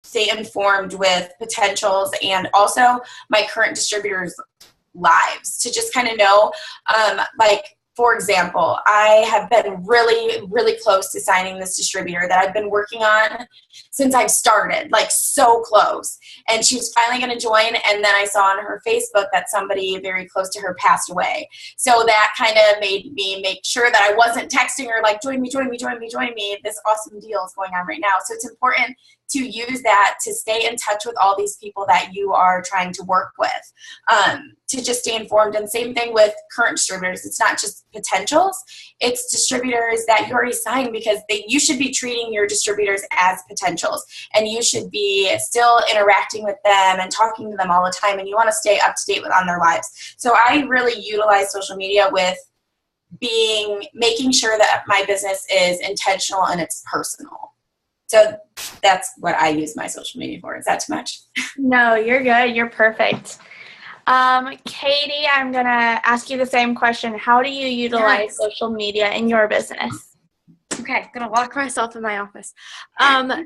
stay informed with potentials and also my current distributors' lives to just kind of know, like, for example, I have been really, really close to signing this distributor that I've been working on since I've started, like so close. And she was finally going to join. And then I saw on her Facebook that somebody very close to her passed away. So that kind of made me make sure that I wasn't texting her like, join me, join me, join me, join me. This awesome deal is going on right now. So it's important to use that to stay in touch with all these people that you are trying to work with, to just stay informed. And same thing with current distributors. It's not just potentials, it's distributors that you already signed, because you should be treating your distributors as potentials, and you should be still interacting with them and talking to them all the time, and you want to stay up to date on their lives. So I really utilize social media with making sure that my business is intentional and it's personal. So that's what I use my social media for. Is that too much? No, you're good. You're perfect. Katie, I'm going to ask you the same question. How do you utilize social media in your business? Okay, I'm going to lock myself in my office.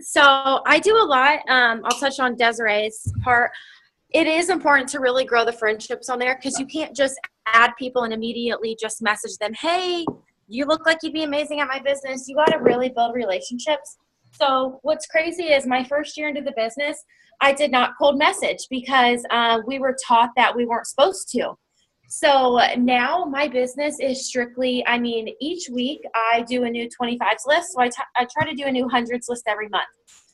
So I do a lot. I'll touch on Desiree's part. It is important to really grow the friendships on there, because you can't just add people and immediately just message them, hey, you look like you'd be amazing at my business. You got to really build relationships. So what's crazy is my first year into the business, I did not cold message because we were taught that we weren't supposed to. So now my business is strictly, each week I do a new 25s list. So I try to do a new hundreds list every month.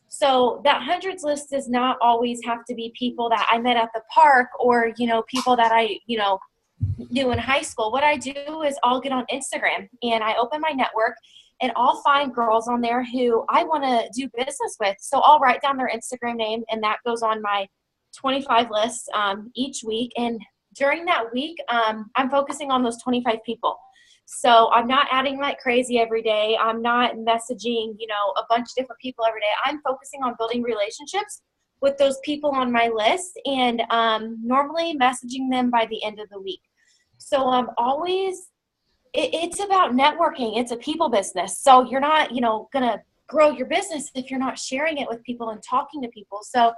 So that hundreds list does not always have to be people that I met at the park or, people that I, knew in high school. What I do is I'll get on Instagram and I open my network, and I'll find girls on there who I want to do business with. So I'll write down their Instagram name, and that goes on my 25 list each week. And during that week, I'm focusing on those 25 people. So I'm not adding like crazy every day. I'm not messaging, a bunch of different people every day. I'm focusing on building relationships with those people on my list, and normally messaging them by the end of the week. So I'm always it's about networking. It's a people business. So you're not, going to grow your business if you're not sharing it with people and talking to people. So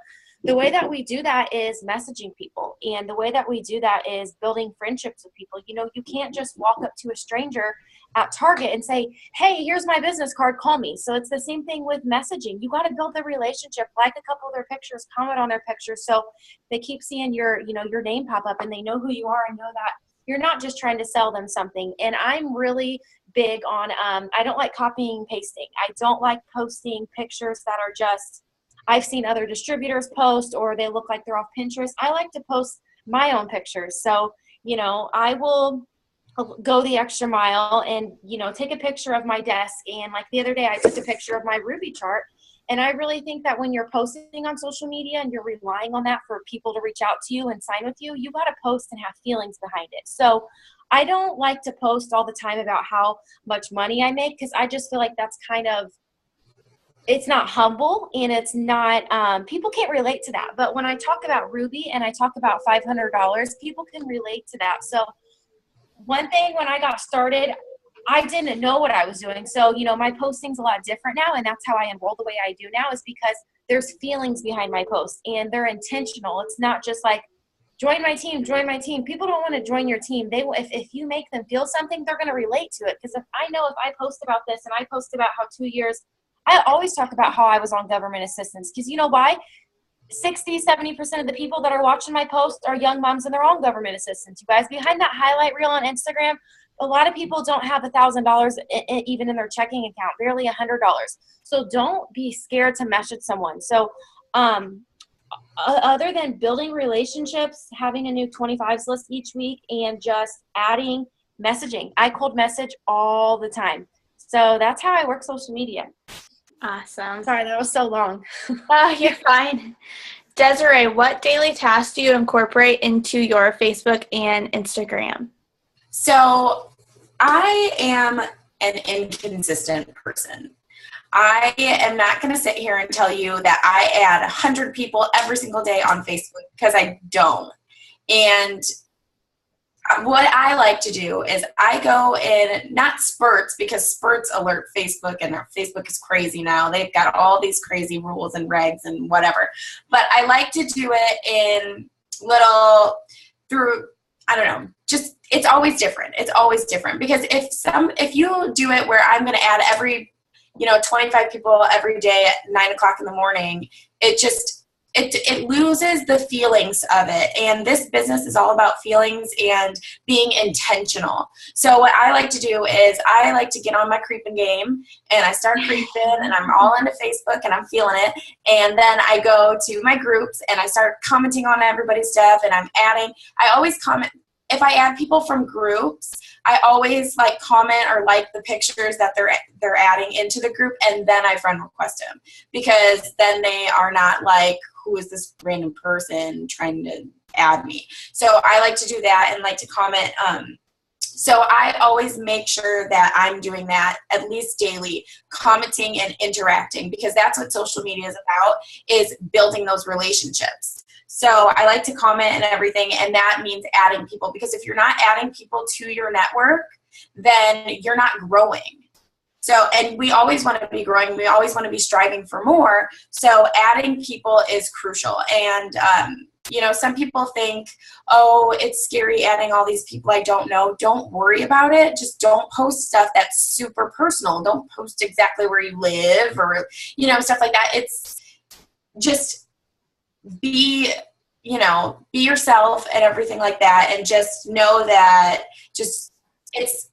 the way that we do that is messaging people. And the way that we do that is building friendships with people. You can't just walk up to a stranger at Target and say, hey, here's my business card, call me. So it's the same thing with messaging. You got to build the relationship, like a couple of their pictures, comment on their pictures. So they keep seeing your name pop up, and they know who you are and know that you're not just trying to sell them something. And I'm really big on, I don't like copying and pasting. I don't like posting pictures that are just, I've seen other distributors post, or they look like they're off Pinterest. I like to post my own pictures. So, I will go the extra mile and, take a picture of my desk. And like the other day, I took a picture of my Ruby chart. And I really think that when you're posting on social media and you're relying on that for people to reach out to you and sign with you, you got to post and have feelings behind it. So I don't like to post all the time about how much money I make, because I just feel like that's it's not humble, and it's not, people can't relate to that. But when I talk about Ruby and I talk about $500, people can relate to that. So one thing, when I got started, I didn't know what I was doing. So, my posting's a lot different now, and that's how I enroll the way I do now, is because there's feelings behind my posts, and they're intentional. It's not just like, join my team, join my team. People don't want to join your team. If you make them feel something, they're going to relate to it. Because if I post about this, and I post about how 2 years, I always talk about how I was on government assistance. Because you know why? 60-70% of the people that are watching my posts are young moms, and they're on government assistance. You guys, behind that highlight reel on Instagram, a lot of people don't have $1,000 even in their checking account, barely $100. So don't be scared to message someone. So other than building relationships, having a new 25s list each week, and just adding messaging, I cold message all the time. So that's how I work social media. Awesome. Sorry, that was so long. Oh, you're fine. Desiree, what daily tasks do you incorporate into your Facebook and Instagram? So I am an inconsistent person. I am not going to sit here and tell you that I add 100 people every single day on Facebook, because I don't. And what I like to do is I go in, not spurts, because spurts alert Facebook, and Facebook is crazy now. They've got all these crazy rules and regs and whatever. But I like to do it in little, through, I don't know, just, it's always different. It's always different, because if you do it where I'm going to add every, 25 people every day at 9 o'clock in the morning, it loses the feelings of it. And this business is all about feelings and being intentional. So what I like to do is I like to get on my creeping game, and I start creeping, and I'm all into Facebook and I'm feeling it. And then I go to my groups and I start commenting on everybody's stuff, and I always comment. If I add people from groups, I always comment or like the pictures that they're adding into the group, and then I friend request them, because then they are not like, who is this random person trying to add me? So I like to do that and like to comment. So I always make sure that I'm doing that at least daily, commenting and interacting, because that's what social media is about, is building those relationships. So I like to comment and everything, and that means adding people, because if you're not adding people to your network, then you're not growing. So, and we always want to be growing. We always want to be striving for more. So adding people is crucial. And, some people think, oh, it's scary adding all these people I don't know. Don't worry about it. Just don't post stuff that's super personal. Don't post exactly where you live or, stuff like that. It's just be yourself and everything like that. And just know that it's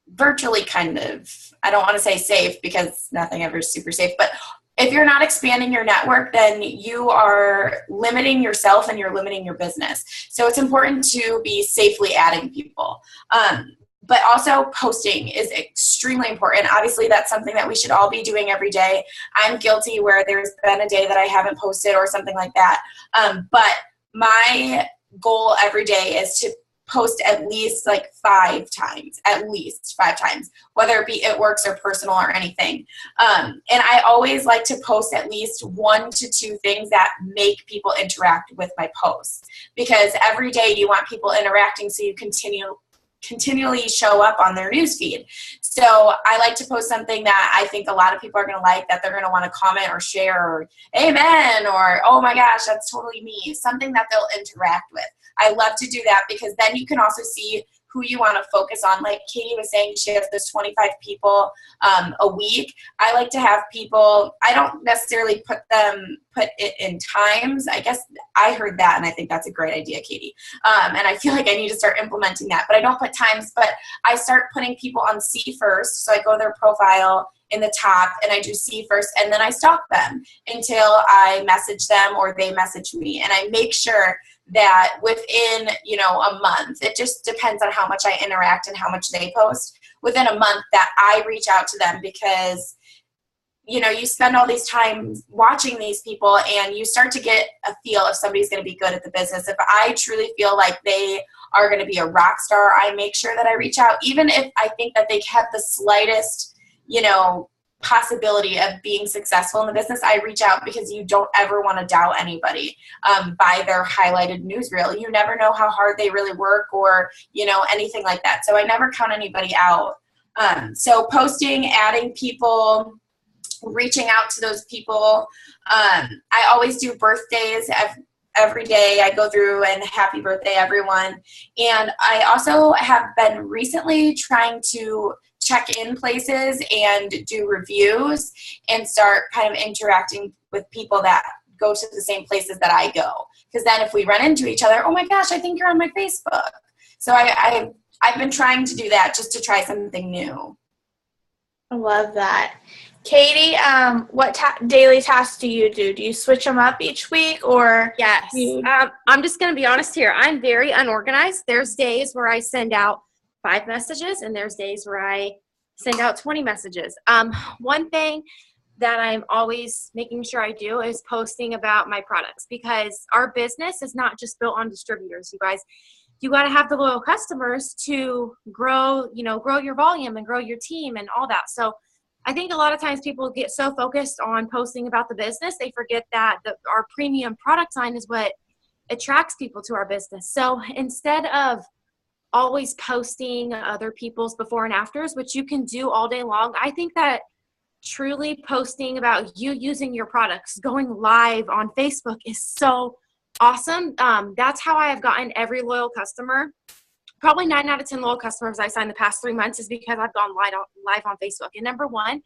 virtually kind of, I don't want to say safe, because nothing ever is super safe, but if you're not expanding your network, then you are limiting yourself and you're limiting your business. So it's important to be safely adding people. But also posting is extremely important. Obviously, that's something that we should all be doing every day. I'm guilty where there's been a day that I haven't posted or something like that. But my goal every day is to post at least 5 times, whether it be at works or personal or anything. And I always like to post at least 1 to 2 things that make people interact with my posts, because every day you want people interacting, so you continually show up on their newsfeed. So I like to post something that I think a lot of people are going to like, that they're going to want to comment or share, or amen, or oh my gosh, that's totally me, something that they'll interact with. I love to do that, because then you can also see who you want to focus on. Like Katie was saying, she has those 25 people a week. I like to have people, I don't necessarily put it in times. I guess I heard that, and I think that's a great idea, Katie. And I feel like I need to start implementing that. But I don't put times, but I start putting people on see first. So I go to their profile in the top, and I do see first, and then I stalk them until I message them or they message me. And I make sure that within, a month, it just depends on how much I interact and how much they post, within a month that I reach out to them, because, you spend all these time watching these people, and you start to get a feel if somebody's going to be good at the business. If I truly feel like they are going to be a rock star, I make sure that I reach out, even if I think that they have the slightest, possibility of being successful in the business. I reach out, because you don't ever want to doubt anybody by their highlighted newsreel. You never know how hard they really work, or anything like that. So I never count anybody out. So posting, adding people, reaching out to those people. I always do birthdays every day. I go through and happy birthday everyone. And I also have been recently trying to check in places and do reviews and start kind of interacting with people that go to the same places that I go. Because then if we run into each other, oh my gosh, I think you're on my Facebook. So I've been trying to do that, just to try something new. I love that. Katie, what daily tasks do you do? Do you switch them up each week, or? Yes. I'm just going to be honest here. I'm very unorganized. There's days where I send out 5 messages, and there's days where I send out 20 messages. One thing that I'm always making sure I do is posting about my products, because our business is not just built on distributors, you guys. You got to have the loyal customers to grow your volume and grow your team and all that. So I think a lot of times people get so focused on posting about the business, they forget that our premium product line is what attracts people to our business. So instead of always posting other people's before and afters, which you can do all day long. I think that truly posting about you using your products, going live on Facebook is so awesome. That's how I have gotten every loyal customer. Probably 9 out of 10 loyal customers I signed the past 3 months is because I've gone live on Facebook. And number one,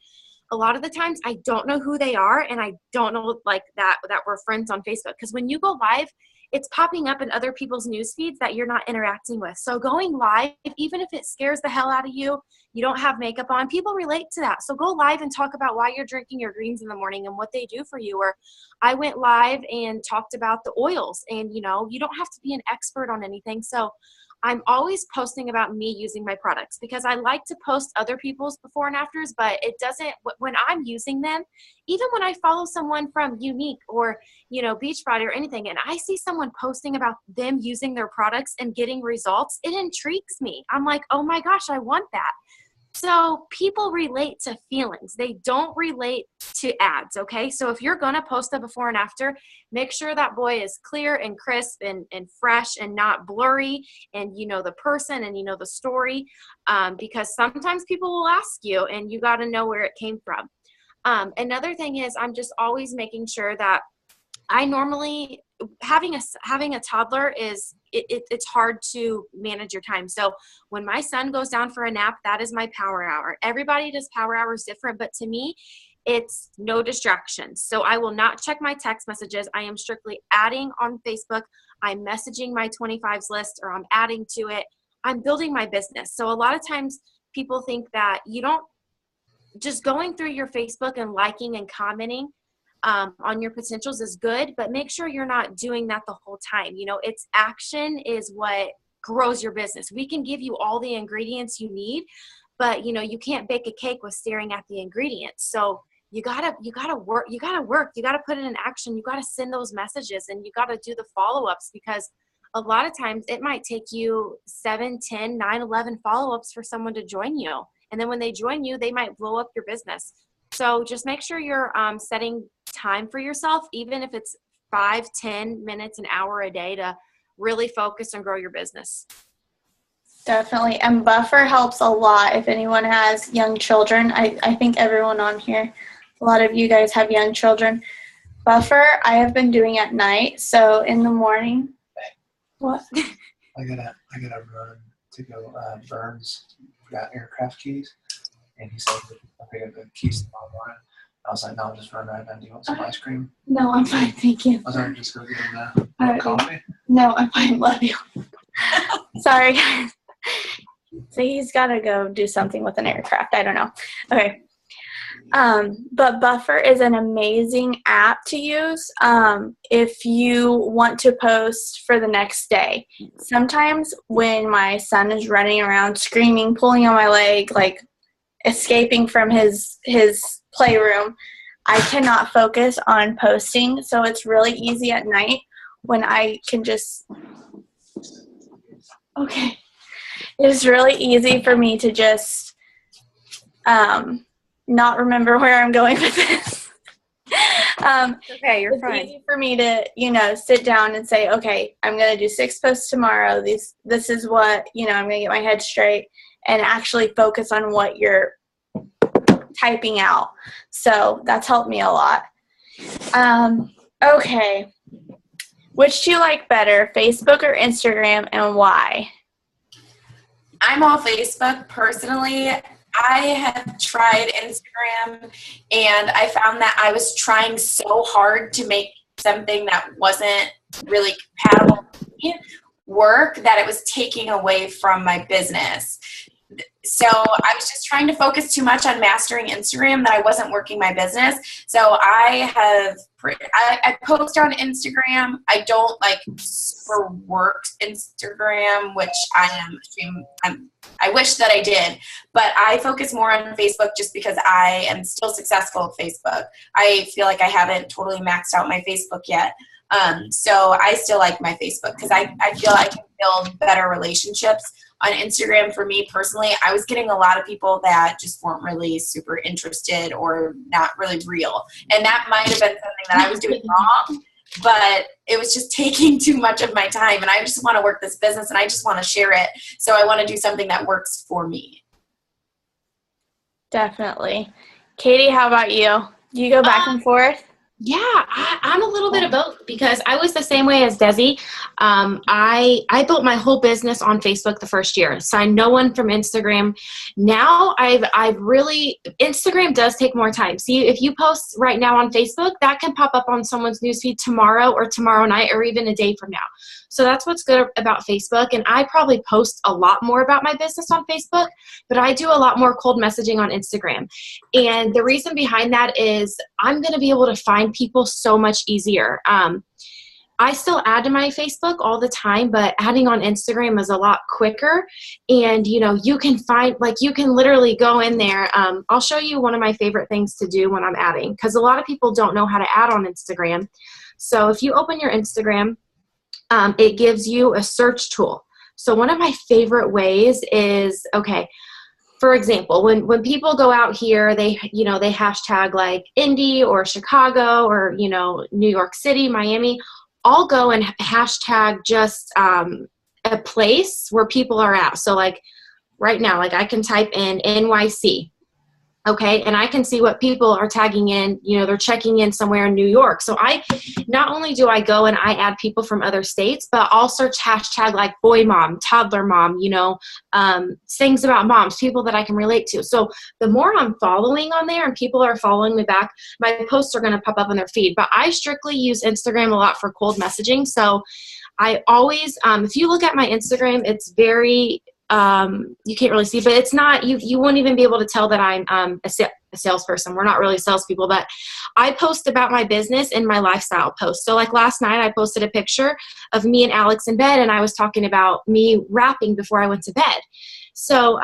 a lot of the times I don't know who they are, and I don't know like that we're friends on Facebook. Because when you go live, it's popping up in other people's news feeds that you're not interacting with. So going live, even if it scares the hell out of you, you don't have makeup on, people relate to that. So go live and talk about why you're drinking your greens in the morning and what they do for you. Or I went live and talked about the oils, and you know, you don't have to be an expert on anything. So I'm always posting about me using my products, because I like to post other people's before and afters, but it doesn't, when I'm using them, even when I follow someone from Unique or, you know, Beachbody or anything, and I see someone posting about them using their products and getting results, it intrigues me. I'm like, oh my gosh, I want that. So people relate to feelings. They don't relate to ads, okay? So if you're going to post a before and after, make sure that boy is clear and crisp and fresh and not blurry, and you know the person and you know the story, because sometimes people will ask you and you got to know where it came from. Another thing is I'm just always making sure that I normally, having a toddler is, it's hard to manage your time. So when my son goes down for a nap, that is my power hour. Everybody does power hours different, but to me, it's no distractions. So I will not check my text messages. I am strictly adding on Facebook. I'm messaging my 25s list, or I'm adding to it. I'm building my business. So a lot of times people think that you don't, just going through your Facebook and liking and commenting on your potentials is good, but make sure you're not doing that the whole time. You know, it's action is what grows your business. We can give you all the ingredients you need, but you know, you can't bake a cake with staring at the ingredients. So you gotta work, you gotta put it in action. You gotta send those messages, and you gotta do the follow-ups, because a lot of times it might take you 7, 10, 9, 11 follow-ups for someone to join you. And then when they join you, they might blow up your business. So just make sure you're setting time for yourself, even if it's 5, 10 minutes, an hour a day, to really focus and grow your business. Definitely. And buffer helps a lot if anyone has young children. I think everyone on here, a lot of you guys have young children. Buffer, I have been doing at night. So in the morning, what? I gotta run to go. Burns got aircraft keys, and he said, "Okay, I got the keys tomorrow morning." I was like, "No, I'll just run right now. Do you want some ice cream?" No, I'm fine, thank you. I was like, "Just go get him coffee." No, I'm fine. Love you. Sorry, guys. So he's got to go do something with an aircraft. I don't know. Okay. But Buffer is an amazing app to use if you want to post for the next day. Sometimes when my son is running around screaming, pulling on my leg, like escaping from his playroom, I cannot focus on posting. So it's really easy at night when I can just, okay. It's really easy for me to just not remember where I'm going with this. Okay, you're fine. It's easy for me to, you know, sit down and say, okay, I'm going to do 6 posts tomorrow. This is what, you know, I'm going to get my head straight and actually focus on what you're typing out. So that's helped me a lot. Okay. Which do you like better, Facebook or Instagram, and why? I'm all Facebook personally. I have tried Instagram, and I found that I was trying so hard to make something that wasn't really compatible with me work that it was taking away from my business. So I was just trying to focus too much on mastering Instagram that I wasn't working my business. So I post on Instagram. I don't like super work Instagram, which I wish that I did, but I focus more on Facebook just because I am still successful at Facebook. I feel like I haven't totally maxed out my Facebook yet. So I still like my Facebook because I feel I can build better relationships. On Instagram, for me personally, I was getting a lot of people that just weren't really super interested or not really real. And that might have been something that I was doing wrong, but it was just taking too much of my time, and I just want to work this business and I just want to share it. So I want to do something that works for me. Definitely. Katie, how about you? Do you go back and forth? Yeah, I'm a little bit of both because I was the same way as Desi. I built my whole business on Facebook the first year. Signed no one from Instagram. Now I've really, Instagram does take more time. See, if you post right now on Facebook, that can pop up on someone's newsfeed tomorrow or tomorrow night or even a day from now. So that's what's good about Facebook. And I probably post a lot more about my business on Facebook, but I do a lot more cold messaging on Instagram. And the reason behind that is I'm going to be able to find people so much easier. I still add to my Facebook all the time, but adding on Instagram is a lot quicker. And, you know, you can find, like, you can literally go in there. I'll show you one of my favorite things to do when I'm adding, because a lot of people don't know how to add on Instagram. So if you open your Instagram, it gives you a search tool. So one of my favorite ways is, okay, for example, when people go out here, they hashtag like Indy or Chicago or, you know, New York City, Miami. I'll go and hashtag just a place where people are at. So like right now, like I can type in NYC. Okay, and I can see what people are tagging in, you know, they're checking in somewhere in New York. So not only do I go and I add people from other states, but I'll search hashtag like boy mom, toddler mom, you know, things about moms, people that I can relate to. So the more I'm following on there and people are following me back, my posts are going to pop up on their feed. But I strictly use Instagram a lot for cold messaging. So I always, if you look at my Instagram, it's very, you can't really see, but it's not, you won't even be able to tell that I'm a salesperson. We're not really salespeople, but I post about my business and my lifestyle posts. So like last night I posted a picture of me and Alex in bed, and I was talking about me rapping before I went to bed. So,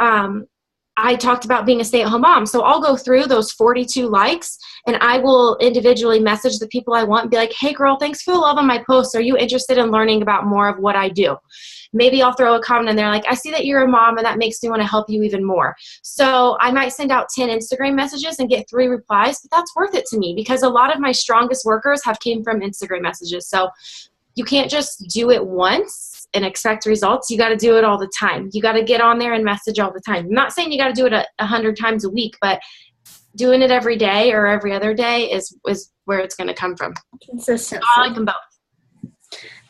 I talked about being a stay-at-home mom. So I'll go through those 42 likes and I will individually message the people I want and be like, hey girl, thanks for the love on my posts. Are you interested in learning about more of what I do? Maybe I'll throw a comment in there like, I see that you're a mom and that makes me want to help you even more. So I might send out 10 Instagram messages and get 3 replies, but that's worth it to me because a lot of my strongest workers have came from Instagram messages. So you can't just do it once and expect results. You got to do it all the time. You got to get on there and message all the time. I'm not saying you got to do it 100 times a week, but doing it every day or every other day is where it's going to come from. Consistency. I like them both.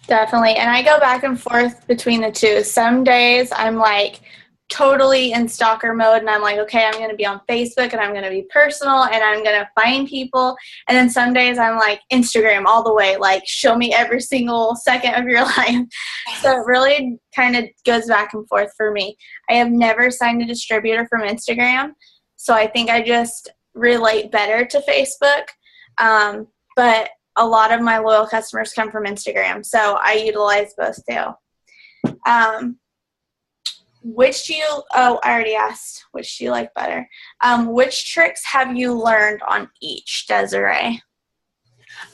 Definitely. And I go back and forth between the two. Some days I'm like totally in stalker mode and I'm like, okay, I'm going to be on Facebook and I'm going to be personal and I'm going to find people. And then some days I'm like Instagram all the way, like show me every single second of your life. So it really kind of goes back and forth for me. I have never signed a distributor from Instagram. So I think I just relate better to Facebook. But a lot of my loyal customers come from Instagram. So I utilize both too. I already asked, which do you like better? Which tricks have you learned on each, Desirae?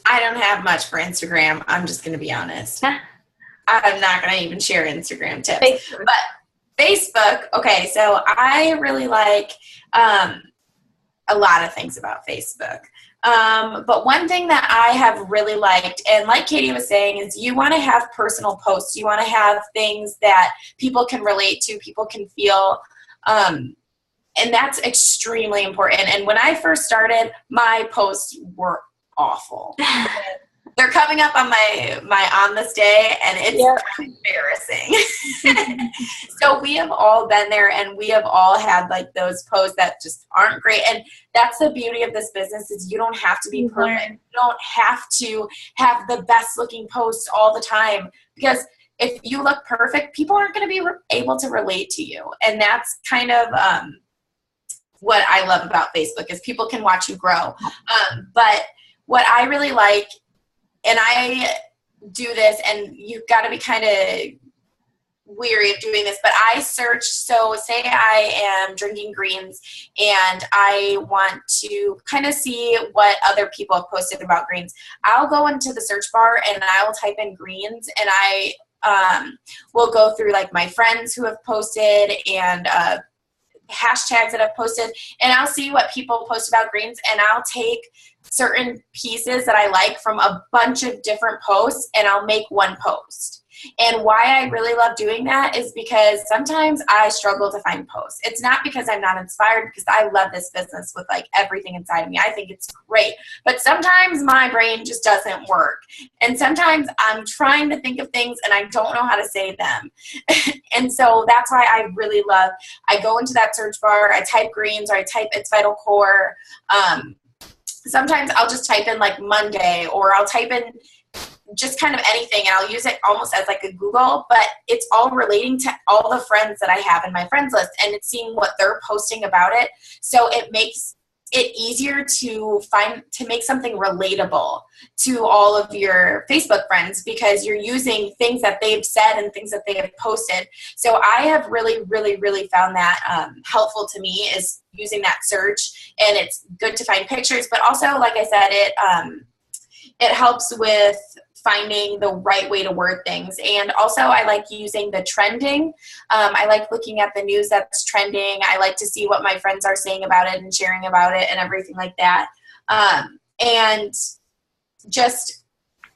I don't have much for Instagram. I'm just going to be honest. I'm not going to even share Instagram tips. Facebook. But Facebook, okay, so I really like a lot of things about Facebook. But one thing that I have really liked, and like Katie was saying, is you want to have personal posts. You want to have things that people can relate to, people can feel, and that's extremely important. And when I first started, my posts were awful. They're coming up on my on this day, and it's embarrassing. So we have all been there, and we have all had like those posts that just aren't great. And that's the beauty of this business is you don't have to be perfect. You don't have to have the best looking post all the time, because if you look perfect, people aren't going to be able to relate to you. And that's kind of what I love about Facebook is people can watch you grow. But what I really like, and I do this, and you've got to be kind of weary of doing this, but I search. So say I am drinking greens and I want to kind of see what other people have posted about greens. I'll go into the search bar and I will type in greens, and I will go through like my friends who have posted and hashtags that I've posted, and I'll see what people post about greens, and I'll take certain pieces that I like from a bunch of different posts, and I'll make one post. And why I really love doing that is because sometimes I struggle to find posts. It's not because I'm not inspired, because I love this business with like everything inside of me. I think it's great. But sometimes my brain just doesn't work. And sometimes I'm trying to think of things and I don't know how to say them. And so that's why I really love, I go into that search bar, I type greens, or I type It's Vital Core. Sometimes I'll just type in like Monday, or I'll type in just kind of anything, and I'll use it almost as like a Google, but it's all relating to all the friends that I have in my friends list, and it's seeing what they're posting about it. So it makes it easier to make something relatable to all of your Facebook friends, because you're using things that they've said and things that they have posted. So I have really, really, really found that helpful to me, is using that search, and it's good to find pictures, but also, like I said, it helps with finding the right way to word things. And also I like using the trending. I like looking at the news that's trending. I like to see what my friends are saying about it and sharing about it and everything like that. And just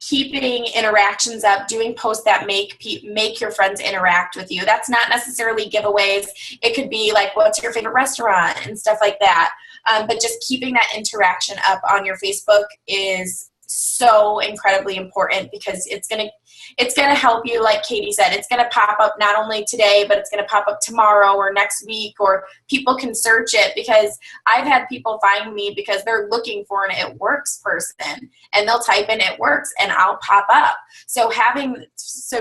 keeping interactions up, doing posts that make your friends interact with you. That's not necessarily giveaways. It could be like, what's your favorite restaurant and stuff like that. But just keeping that interaction up on your Facebook is so incredibly important, because it's gonna help you. Like Katie said, it's gonna pop up not only today, but it's gonna pop up tomorrow or next week, or people can search it, because I've had people find me because they're looking for an It Works person, and they'll type in It Works and I'll pop up. So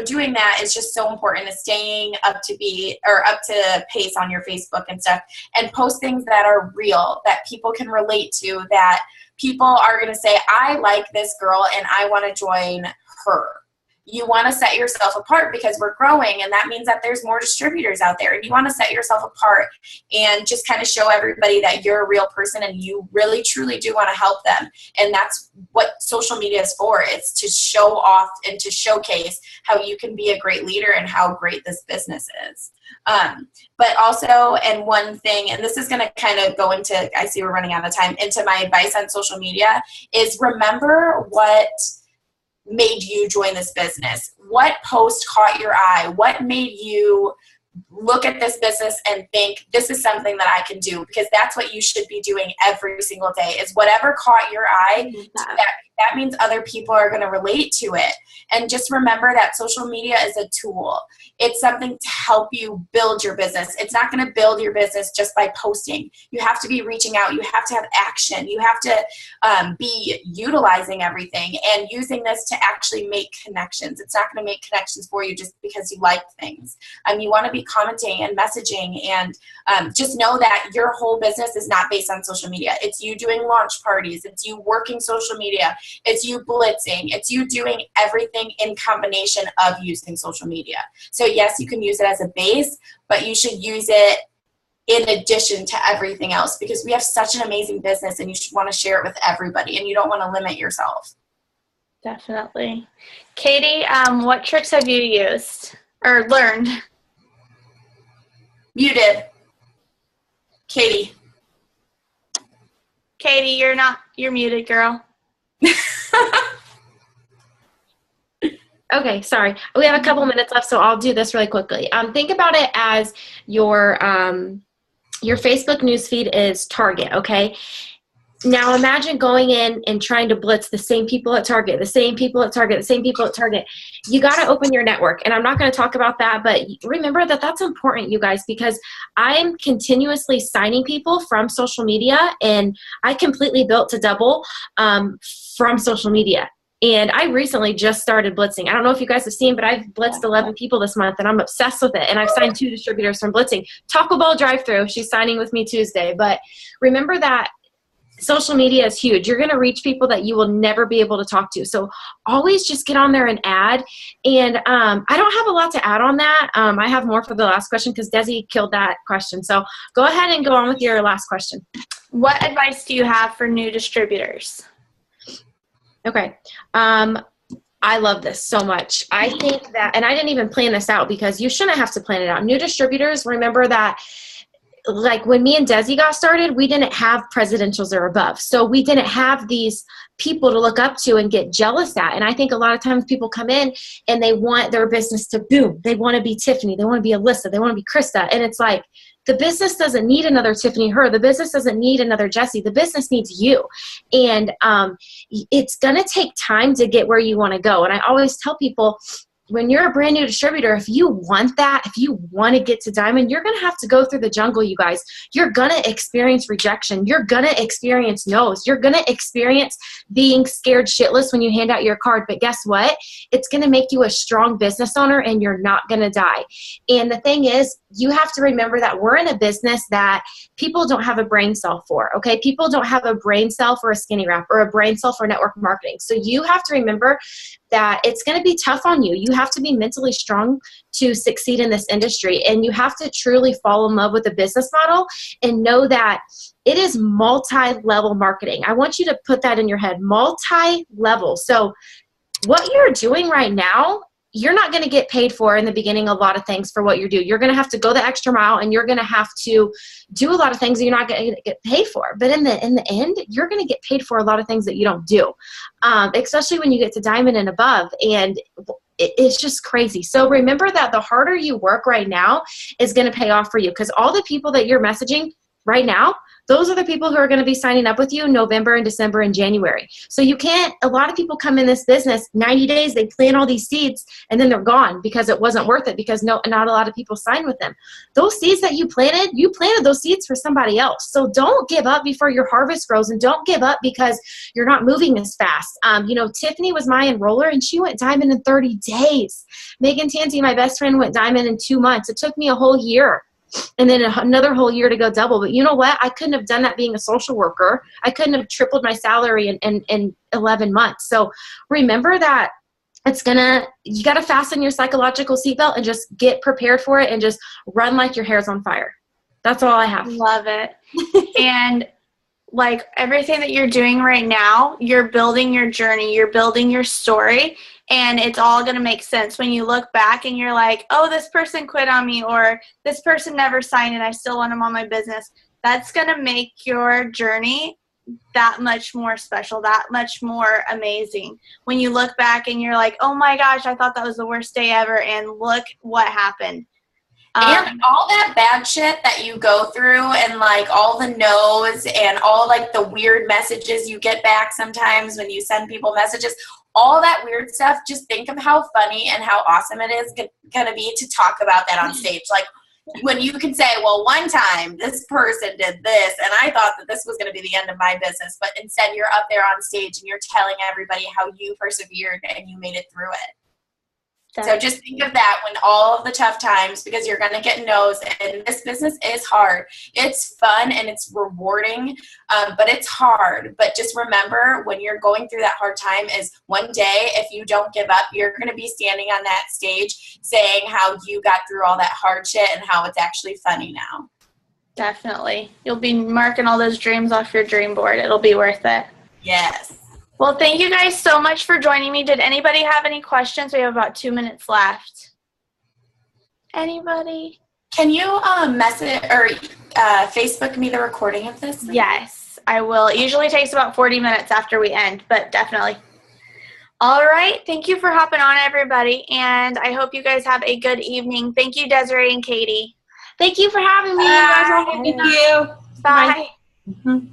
doing that is just so important, is staying up to pace on your Facebook and stuff, and post things that are real, that people can relate to, that people are going to say, I like this girl and I want to join her. You want to set yourself apart, because we're growing, and that means that there's more distributors out there, and you want to set yourself apart and just kind of show everybody that you're a real person and you really truly do want to help them. And that's what social media is for. It's to show off and to showcase how you can be a great leader and how great this business is. But also, and one thing, and this is going to kind of go into, I see we're running out of time, into my advice on social media, is remember what made you join this business. What post caught your eye? What made you look at this business and think, this is something that I can do? Because that's what you should be doing every single day, is whatever caught your eye, that means other people are going to relate to it. And just remember that social media is a tool. It's something to help you build your business. It's not going to build your business just by posting. You have to be reaching out. You have to have action. You have to be utilizing everything and using this to actually make connections. It's not going to make connections for you just because you like things. You want to be commenting and messaging, and just know that your whole business is not based on social media. It's you doing launch parties. It's you working social media. It's you blitzing. It's you doing everything in combination of using social media. So yes, you can use it as a base, but you should use it in addition to everything else, because we have such an amazing business and you should want to share it with everybody, and you don't want to limit yourself. Definitely. Katie, what tricks have you used or learned? Muted. Katie, you're muted, girl. Okay, sorry. We have a couple minutes left, so I'll do this really quickly. Think about it as your Facebook newsfeed is Target, okay? Now imagine going in and trying to blitz the same people at Target, the same people at Target, the same people at Target. You got to open your network, and I'm not going to talk about that, but remember that that's important, you guys, because I'm continuously signing people from social media, and I completely built to double from social media. And I recently just started blitzing. I don't know if you guys have seen, but I've blitzed 11 people this month, and I'm obsessed with it. And I've signed 2 distributors from blitzing. Taco Bell drive-thru, she's signing with me Tuesday. But remember that social media is huge. You're going to reach people that you will never be able to talk to. So always just get on there and add. And I don't have a lot to add on that. I have more for the last question because Desi killed that question. So go ahead and go on with your last question. What advice do you have for new distributors? Okay. I love this so much. I think that, and I didn't even plan this out because you shouldn't have to plan it out. New distributors, remember that like when me and Desi got started, we didn't have presidentials or above. So we didn't have these people to look up to and get jealous at. And I think a lot of times people come in and they want their business to boom. They want to be Tiffany. They want to be Alyssa. They want to be Krista. And it's like, the business doesn't need another Tiffany Her. The business doesn't need another Jessie. The business needs you. And it's going to take time to get where you want to go. And I always tell people, when you're a brand new distributor, if you want that, if you want to get to diamond, you're going to have to go through the jungle, you guys. You're going to experience rejection. You're going to experience no's. You're going to experience being scared shitless when you hand out your card. But guess what? It's going to make you a strong business owner, and you're not going to die. And the thing is, you have to remember that we're in a business that people don't have a brain cell for, okay? People don't have a brain cell for a skinny wrap or a brain cell for network marketing. So you have to remember that it's going to be tough on you. You have to be mentally strong to succeed in this industry. And you have to truly fall in love with the business model and know that it is multi-level marketing. I want you to put that in your head, multi-level. So what you're doing right now, you're not going to get paid for in the beginning a lot of things for what you do. You're going to have to go the extra mile, and you're going to have to do a lot of things that you're not going to get paid for. But in the end, you're going to get paid for a lot of things that you don't do, especially when you get to diamond and above. And it's just crazy. So remember that the harder you work right now is going to pay off for you, because all the people that you're messaging right now, those are the people who are going to be signing up with you in November and December and January. So you can't, a lot of people come in this business, 90 days, they plant all these seeds, and then they're gone because it wasn't worth it, because not a lot of people sign with them. Those seeds that you planted those seeds for somebody else. So don't give up before your harvest grows, and don't give up because you're not moving as fast. Tiffany was my enroller, and she went diamond in 30 days. Megan Tanti, my best friend, went diamond in 2 months. It took me a whole year. And then another whole year to go double. But you know what? I couldn't have done that being a social worker. I couldn't have tripled my salary in 11 months. So remember that you got to fasten your psychological seatbelt and just get prepared for it and just run like your hair's on fire. That's all I have. Love it. And like everything that you're doing right now, you're building your journey, you're building your story, and it's all going to make sense when you look back and you're like, oh, this person quit on me, or this person never signed and I still want them on my business. That's going to make your journey that much more special, that much more amazing. When you look back and you're like, oh my gosh, I thought that was the worst day ever, and look what happened. And all that bad shit that you go through, and like all the no's and all like the weird messages you get back sometimes when you send people messages, all that weird stuff, just think of how funny and how awesome it is going to be to talk about that on stage. Like when you can say, well, one time this person did this and I thought that this was going to be the end of my business, but instead you're up there on stage and you're telling everybody how you persevered and you made it through it. So just think of that when all of the tough times, because you're going to get no's, and this business is hard. It's fun and it's rewarding, but it's hard. But just remember, when you're going through that hard time, is one day, if you don't give up, you're going to be standing on that stage saying how you got through all that hard shit and how it's actually funny now. Definitely. You'll be marking all those dreams off your dream board. It'll be worth it. Yes. Well, thank you guys so much for joining me. Did anybody have any questions? We have about 2 minutes left. Anybody? Can you message or Facebook me the recording of this? Yes, I will. It usually takes about 40 minutes after we end, but definitely. All right. Thank you for hopping on, everybody, and I hope you guys have a good evening. Thank you, Desirae and Katie. Thank you for having me. Bye. You guys. Thank you. Bye. Bye.